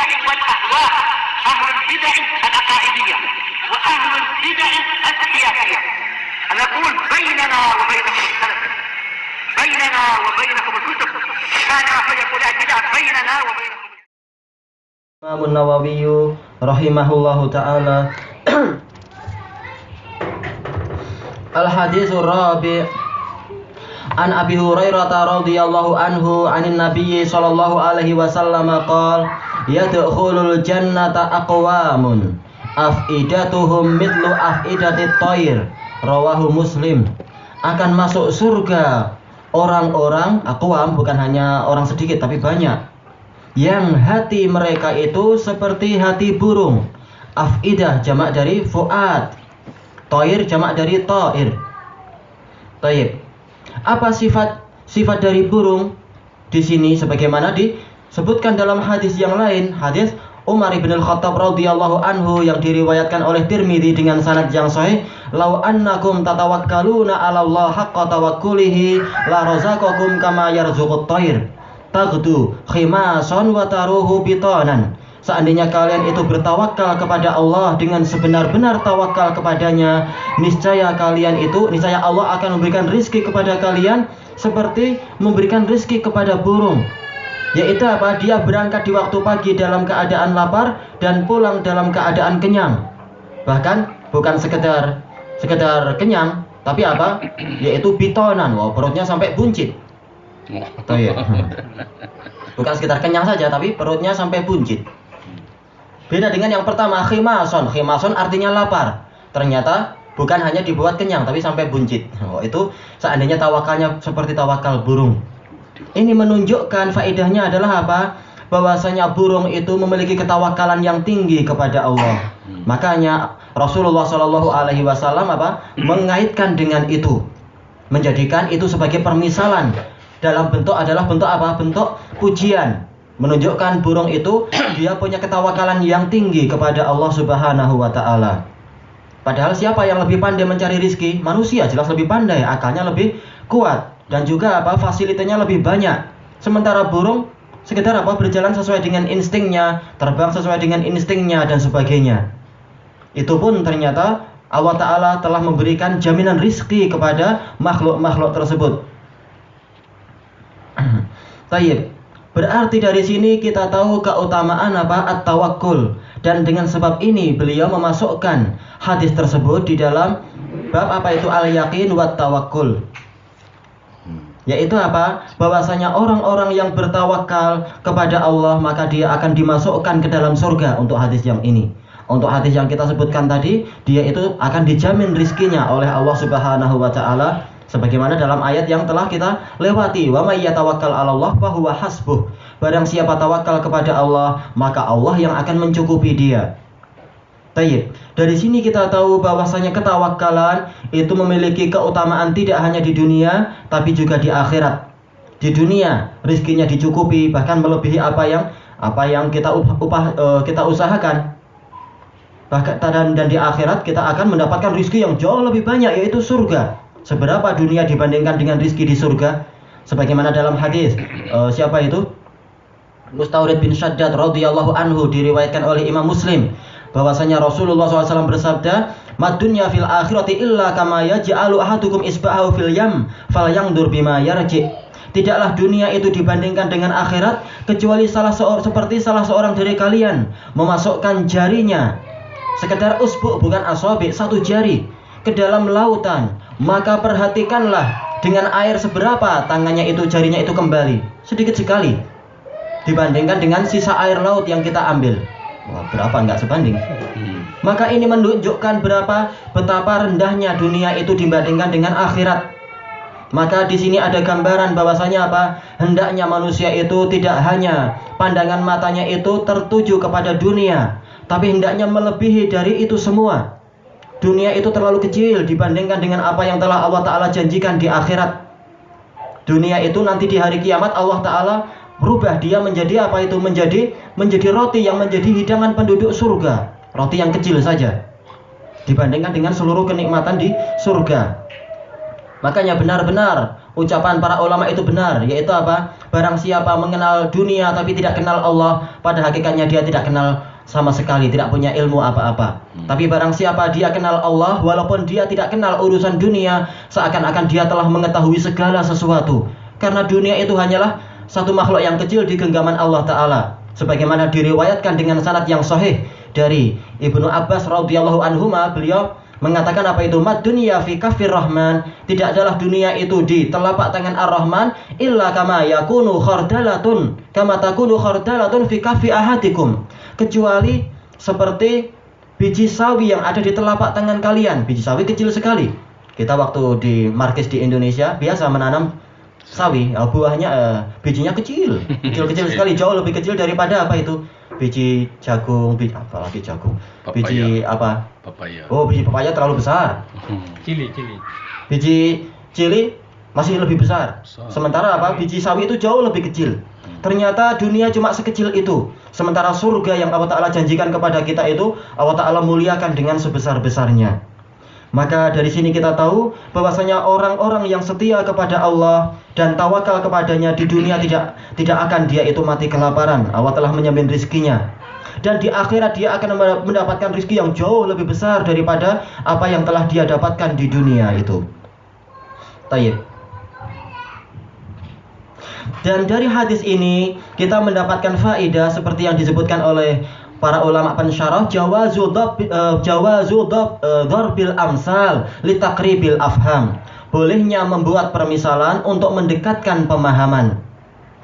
البدع والأهواء، أهل البدع العقائدية وأهل البدع السياسية. نقول بيننا وبينكم السلف، بيننا وبينكم الكتب، كان فيقول البدع بيننا وبينكم. Imam Nawawi rahimahullahu ta'ala. Al-haditsul rabi' an Abi Hurairah radhiyallahu anhu anin Nabiy sallallahu alaihi wasallam qala yadkhulul jannata aqwamun afidatuhum mithlu afidatit thair, rawahu Muslim. Akan masuk surga orang-orang, aqwam bukan hanya orang sedikit tapi banyak, yang hati mereka itu seperti hati burung. Afidah jamak dari fuad, thair jamak dari thair. Taib. Apa sifat dari burung di sini sebagaimana disebutkan dalam hadis yang lain, hadis Umar bin Al-Khattab radhiyallahu anhu yang diriwayatkan oleh Tirmidzi dengan sanad yang sahih, "Lau annakum tatawakkaluna 'ala Allah haqqa tawakkulihi la razaqakum kama yarzuqut thair taghdu khimasan wa taruhu bitanan." Seandainya kalian itu bertawakal kepada Allah dengan sebenar-benar tawakal kepadanya, niscaya Allah akan memberikan rizki kepada kalian seperti memberikan rizki kepada burung. Yaitu apa? Dia berangkat di waktu pagi dalam keadaan lapar dan pulang dalam keadaan kenyang. Bahkan bukan sekedar kenyang, tapi apa? Yaitu bitonan. Wow, perutnya sampai buncit. Bukan sekedar kenyang saja, tapi perutnya sampai buncit. Beda dengan yang pertama, khimason. Khimason artinya lapar. Ternyata bukan hanya dibuat kenyang, tapi sampai buncit. Oh, itu seandainya tawakalnya seperti tawakal burung. Ini menunjukkan faedahnya adalah apa? Bahwasanya burung itu memiliki ketawakalan yang tinggi kepada Allah. Makanya Rasulullah Shallallahu Alaihi Wasallam mengaitkan dengan itu, menjadikan itu sebagai permisalan dalam bentuk apa? Bentuk pujian. Menunjukkan burung itu dia punya ketawakalan yang tinggi kepada Allah Subhanahu wa Ta'ala. Padahal siapa yang lebih pandai mencari rizki? Manusia jelas lebih pandai, akalnya lebih kuat, dan juga fasilitasnya lebih banyak. Sementara burung sekedar berjalan sesuai dengan instingnya, terbang sesuai dengan instingnya dan sebagainya. Itu pun ternyata Allah Ta'ala telah memberikan jaminan rizki kepada makhluk-makhluk tersebut. Tayyib. Berarti dari sini kita tahu keutamaan at-tawakkul, dan dengan sebab ini beliau memasukkan hadis tersebut di dalam bab al-yaqin wat tawakkul. Yaitu bahwasanya orang-orang yang bertawakal kepada Allah maka dia akan dimasukkan ke dalam surga. Untuk hadis yang ini, untuk hadis yang kita sebutkan tadi, dia itu akan dijamin rizkinya oleh Allah Subhanahu wa Ta'ala. Sebagaimana dalam ayat yang telah kita lewati, wa may yatawakkal 'alallah fa huwa hasbuh. Barang siapa tawakal kepada Allah, maka Allah yang akan mencukupi dia. Tayyib. Dari sini kita tahu bahwasanya ketawakalan itu memiliki keutamaan tidak hanya di dunia, tapi juga di akhirat. Di dunia rizkinya dicukupi, bahkan melebihi apa yang kita usahakan. Bahkan dan di akhirat kita akan mendapatkan rizki yang jauh lebih banyak, yaitu surga. Seberapa dunia dibandingkan dengan rizki di surga? Sebagaimana dalam hadis siapa itu? Mustaurid bin Shaddad radhiyallahu anhu, diriwayatkan oleh Imam Muslim, bahwasanya Rasulullah SAW bersabda, "Mad dunya fil akhirati illa kama yaj'alu ahadukum isba'ahu fil yam falyandur bima yarji." Tidaklah dunia itu dibandingkan dengan akhirat kecuali seperti salah seorang dari kalian memasukkan jarinya, sekedar usbu bukan asabi, satu jari, ke dalam lautan, maka perhatikanlah dengan air seberapa tangannya itu, jarinya itu kembali. Sedikit sekali dibandingkan dengan sisa air laut yang kita ambil. Wah, berapa enggak sebanding. Maka ini menunjukkan betapa rendahnya dunia itu dibandingkan dengan akhirat. Maka di sini ada gambaran bahwasanya hendaknya manusia itu tidak hanya pandangan matanya itu tertuju kepada dunia, tapi hendaknya melebihi dari itu semua. Dunia itu terlalu kecil dibandingkan dengan apa yang telah Allah Ta'ala janjikan di akhirat. Dunia itu nanti di hari kiamat Allah Ta'ala berubah dia menjadi menjadi roti yang menjadi hidangan penduduk surga. Roti yang kecil saja dibandingkan dengan seluruh kenikmatan di surga. Makanya benar-benar ucapan para ulama itu benar, yaitu apa? Barang siapa mengenal dunia tapi tidak kenal Allah, pada hakikatnya dia tidak kenal sama sekali, tidak punya ilmu apa-apa. Tapi barang siapa dia kenal Allah, walaupun dia tidak kenal urusan dunia, seakan-akan dia telah mengetahui segala sesuatu. Karena dunia itu hanyalah satu makhluk yang kecil di genggaman Allah Ta'ala. Sebagaimana diriwayatkan dengan sanad yang sahih dari Ibnu Abbas radhiyallahu anhuma, beliau mengatakan apa itu? Mad dunya fi kaffir rahman, tidak adalah dunia itu di telapak tangan ar-rahman illa kama yakunu khardalatun kama takunu khardalatun fi kaffi ahadikum, kecuali seperti biji sawi yang ada di telapak tangan kalian. Biji sawi kecil sekali. Kita waktu di markis di Indonesia biasa menanam sawi, buahnya bijinya kecil sekali, jauh lebih kecil daripada apa itu? Biji jagung, apalagi jagung. Papaya. Biji apa? Papaya. Oh, biji papaya terlalu besar. Cili. Biji cili masih lebih besar. Sementara apa? Biji sawi itu jauh lebih kecil. Ternyata dunia cuma sekecil itu. Sementara surga yang Allah Ta'ala janjikan kepada kita itu, Allah Ta'ala muliakan dengan sebesar-besarnya. Maka dari sini kita tahu bahwasanya orang-orang yang setia kepada Allah dan tawakal kepadanya di dunia tidak akan dia itu mati kelaparan. Allah telah menjamin rizkinya. Dan di akhirat dia akan mendapatkan rizki yang jauh lebih besar daripada apa yang telah dia dapatkan di dunia itu. Tayyib. Dan dari hadis ini kita mendapatkan faedah seperti yang disebutkan oleh para ulama pensyarah, jawazu darbil amsal litaqribil afham. Bolehnya membuat permisalan untuk mendekatkan pemahaman.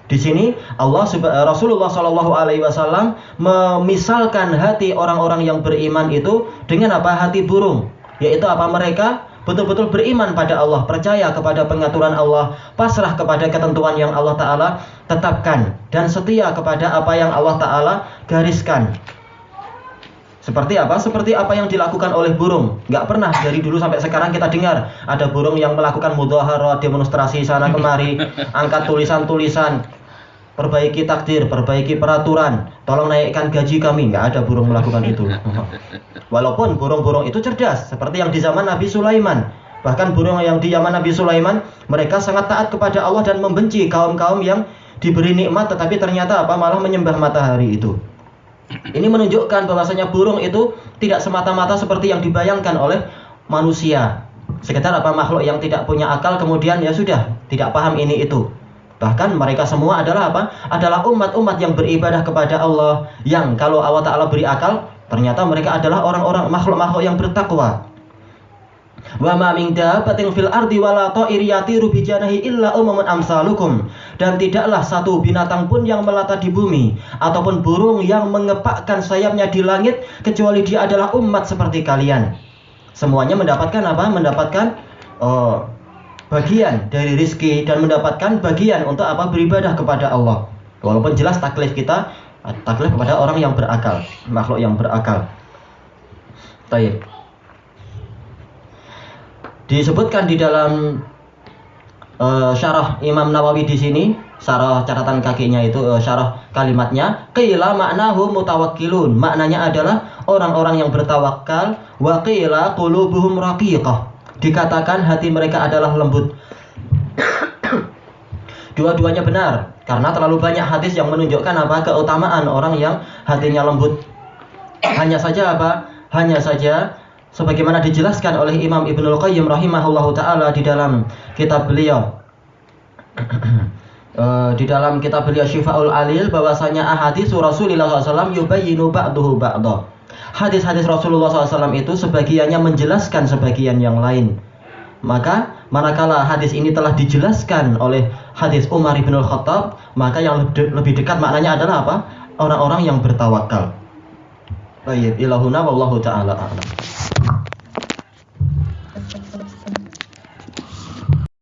Di sini Rasulullah Shallallahu Alaihi Wasallam memisalkan hati orang-orang yang beriman itu dengan apa? Hati burung, yaitu apa? Mereka betul-betul beriman pada Allah, percaya kepada pengaturan Allah, pasrah kepada ketentuan yang Allah Ta'ala tetapkan, dan setia kepada apa yang Allah Ta'ala gariskan. Seperti apa? Seperti apa yang dilakukan oleh burung. Nggak pernah dari dulu sampai sekarang kita dengar ada burung yang melakukan mudhaharah, demonstrasi sana kemari, angkat tulisan-tulisan, perbaiki takdir, perbaiki peraturan, tolong naikkan gaji kami. Nggak ada burung melakukan itu. Walaupun burung-burung itu cerdas, seperti yang di zaman Nabi Sulaiman. Bahkan burung yang di zaman Nabi Sulaiman, mereka sangat taat kepada Allah dan membenci kaum-kaum yang diberi nikmat, tetapi ternyata apa? Malah menyembah matahari itu. Ini menunjukkan bahwasanya burung itu tidak semata-mata seperti yang dibayangkan oleh manusia. Sekedar apa? Makhluk yang tidak punya akal, kemudian ya sudah, tidak paham ini itu. Bahkan mereka semua adalah apa? Adalah umat-umat yang beribadah kepada Allah, yang kalau Allah Ta'ala beri akal, ternyata mereka adalah orang-orang makhluk-makhluk yang bertakwa. Wa ma min dabbatin fil ardi wala ta'ir yatiru bi janahi illa umamun amsalukum. Dan tidaklah satu binatang pun yang melata di bumi ataupun burung yang mengepakkan sayapnya di langit kecuali dia adalah umat seperti kalian. Semuanya mendapatkan apa? Mendapatkan bagian dari rizki dan mendapatkan bagian untuk apa? Beribadah kepada Allah. Walaupun jelas taklif kita taklif kepada orang yang berakal, makhluk yang berakal. Baik. Disebutkan di dalam syarah Imam Nawawi di sini, syarah catatan kakinya itu, syarah kalimatnya, qila ma'nahu mutawakkilun. Maknanya adalah orang-orang yang bertawakal, wa qila qulubuhum raqiqah. Dikatakan hati mereka adalah lembut. Dua-duanya benar, karena terlalu banyak hadis yang menunjukkan apa? Keutamaan orang yang hatinya lembut. Hanya saja apa? Hanya saja sebagaimana dijelaskan oleh Imam Ibnul Qayyim rahimahullahu ta'ala di dalam kitab beliau Syifa'ul Alil, bahwasanya ahadits Rasulullah SAW yubayyinu ba'duhu ba'dah. Hadis-hadis Rasulullah SAW itu sebagiannya menjelaskan sebagian yang lain. Maka manakala hadis ini telah dijelaskan oleh hadis Umar bin Khattab, maka yang lebih dekat maknanya adalah apa? Orang-orang yang bertawakal. Baik, ilahuna wallahu ta'ala a'lam.